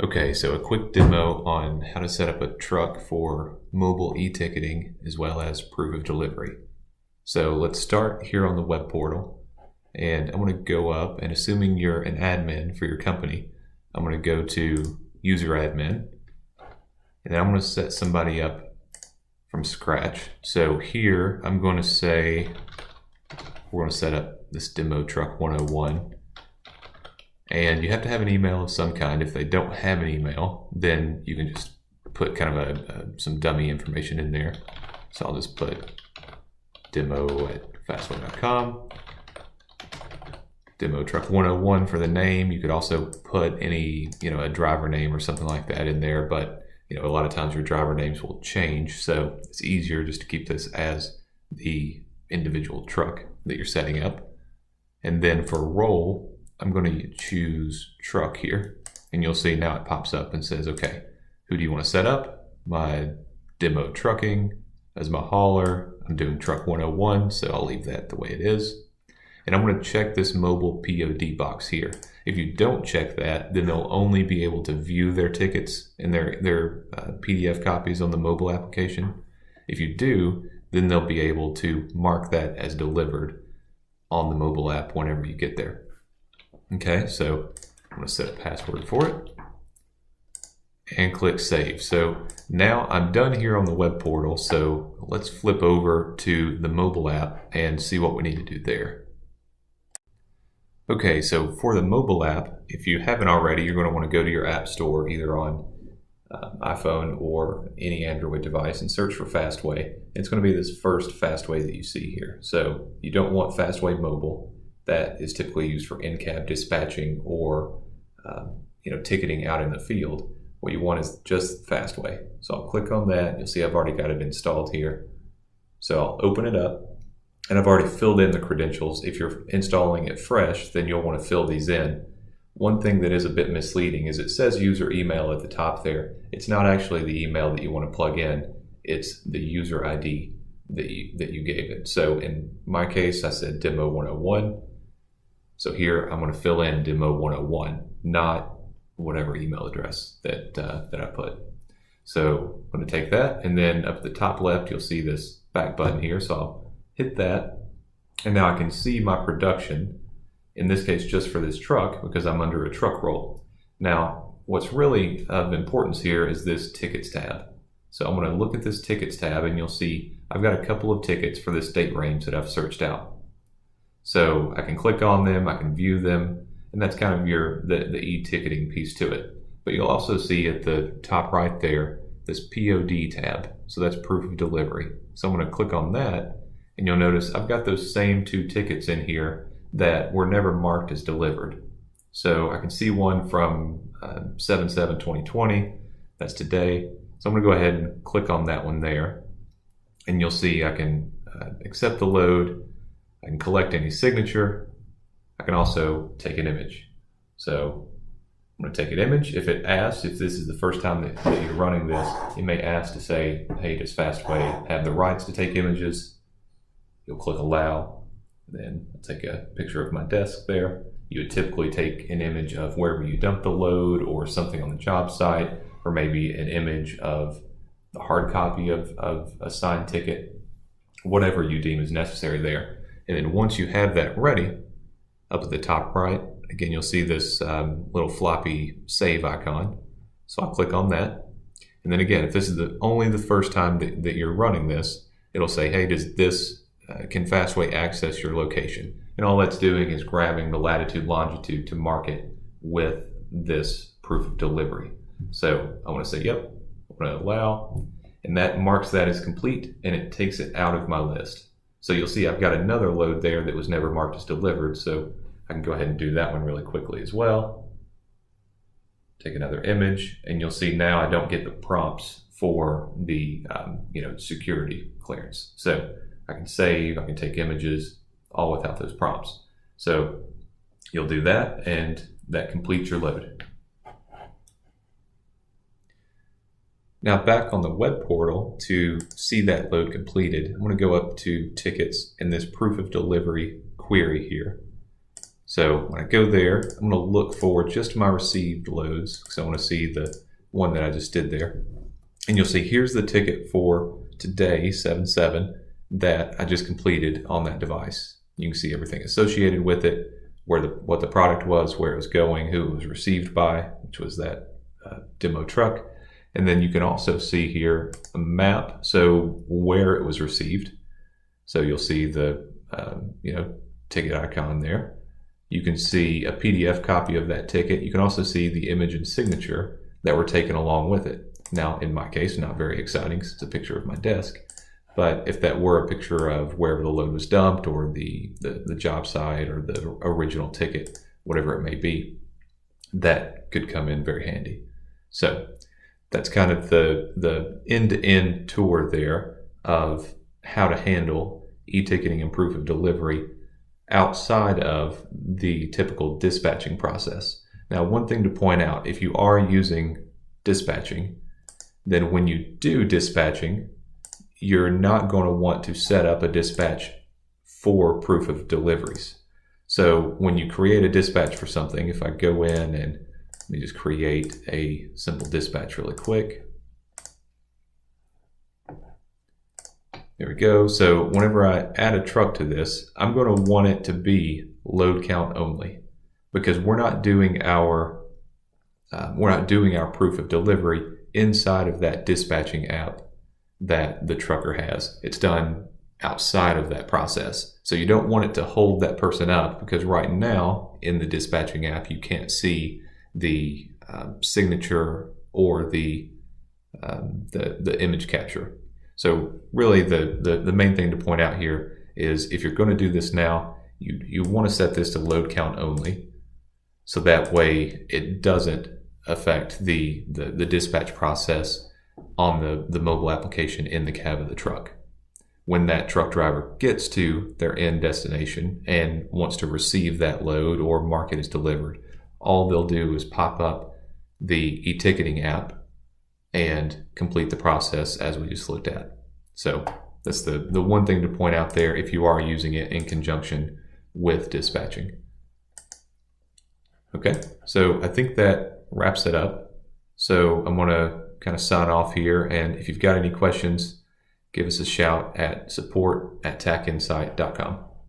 Okay, so a quick demo on how to set up a truck for mobile e-ticketing as well as proof of delivery. So let's start here on the web portal, and I'm going to go up, and assuming you're an admin for your company, I'm going to go to user admin, and then I'm going to set somebody up from scratch. So here I'm going to say we're going to set up this demo truck 101. And you have to have an email of some kind. If they don't have an email, then you can just put kind of some dummy information in there. So I'll just put demo@fastway.com, demo truck 101 for the name. You could also put any, a driver name or something like that in there, but a lot of times your driver names will change. So it's easier just to keep this as the individual truck that you're setting up. And then for role, I'm going to choose truck here, and you'll see now it pops up and says, okay, who do you want to set up? My demo trucking as my hauler. I'm doing truck 101, so I'll leave that the way it is. And I'm going to check this mobile POD box here. If you don't check that, then they'll only be able to view their tickets and their PDF copies on the mobile application. If you do, then they'll be able to mark that as delivered on the mobile app whenever you get there. Okay, so I'm going to set a password for it and click save. So now I'm done here on the web portal. So let's flip over to the mobile app and see what we need to do there. Okay, so for the mobile app, if you haven't already, you're going to want to go to your app store, either on iPhone or any Android device, and search for Fastway. It's going to be this first Fastway that you see here. So you don't want Fastway Mobile. That is typically used for in-cab dispatching or ticketing out in the field. What you want is just Fastway. So I'll click on that. You'll see I've already got it installed here. So I'll open it up, and I've already filled in the credentials. If you're installing it fresh, then you'll want to fill these in. One thing that is a bit misleading is it says user email at the top there. It's not actually the email that you want to plug in. It's the user ID that you gave it. So in my case, I said demo 101. So here I'm going to fill in demo 101, not whatever email address that I put. So I'm going to take that, and then up at the top left, you'll see this back button here. So I'll hit that, and now I can see my production, in this case just for this truck, because I'm under a truck role. Now, what's really of importance here is this tickets tab. So I'm going to look at this tickets tab, and you'll see I've got a couple of tickets for this date range that I've searched out. So I can click on them, I can view them, and that's kind of the e-ticketing piece to it. But you'll also see at the top right there, this POD tab. So that's proof of delivery. So I'm going to click on that, and you'll notice I've got those same two tickets in here that were never marked as delivered. So I can see one from 7/7/2020, that's today. So I'm going to go ahead and click on that one there, and you'll see I can accept the load. I can collect any signature. I can also take an image. So I'm going to take an image. If it asks, if this is the first time that you're running this, it may ask to say, hey, does Fastway have the rights to take images? You'll click allow. Then I'll take a picture of my desk there. You would typically take an image of wherever you dump the load or something on the job site, or maybe an image of the hard copy of a signed ticket, whatever you deem is necessary there. And then once you have that ready, up at the top right, again, you'll see this little floppy save icon. So I'll click on that. And then again, if this is only the first time that you're running this, it'll say, hey, can Fastway access your location? And all that's doing is grabbing the latitude, longitude to mark it with this proof of delivery. So I want to say, yep, I'm going to allow, and that marks that as complete, and it takes it out of my list. So you'll see I've got another load there that was never marked as delivered, so I can go ahead and do that one really quickly as well. Take another image, and you'll see now I don't get the prompts for the security clearance. So I can save, I can take images, all without those prompts. So you'll do that, and that completes your load. Now back on the web portal, to see that load completed, I'm going to go up to tickets and this proof of delivery query here. So when I go there, I'm going to look for just my received loads because I want to see the one that I just did there. And you'll see here's the ticket for today, 7/7, that I just completed on that device. You can see everything associated with it, what the product was, where it was going, who it was received by, which was that demo truck. And then you can also see here a map, so where it was received. So you'll see the ticket icon there. You can see a PDF copy of that ticket. You can also see the image and signature that were taken along with it. Now, in my case, not very exciting because it's a picture of my desk. But if that were a picture of wherever the load was dumped or the job site or the original ticket, whatever it may be, that could come in very handy. So that's kind of the end-to-end tour there of how to handle e-ticketing and proof of delivery outside of the typical dispatching process. Now, one thing to point out, if you are using dispatching, then when you do dispatching, you're not going to want to set up a dispatch for proof of deliveries. So when you create a dispatch for something, if I go in and let me just create a simple dispatch really quick. There we go. So whenever I add a truck to this, I'm going to want it to be load count only because we're not doing our proof of delivery inside of that dispatching app that the trucker has. It's done outside of that process. So you don't want it to hold that person up because right now in the dispatching app, you can't see the signature or the image capture. So really the main thing to point out here is if you're going to do this now, you want to set this to load count only. So that way it doesn't affect the dispatch process on the mobile application in the cab of the truck. When that truck driver gets to their end destination and wants to receive that load or mark it as delivered, all they'll do is pop up the e-ticketing app and complete the process as we just looked at. So that's the one thing to point out there if you are using it in conjunction with dispatching. Okay, so I think that wraps it up. So I'm going to kind of sign off here, and if you've got any questions, give us a shout at support@tacinsight.com.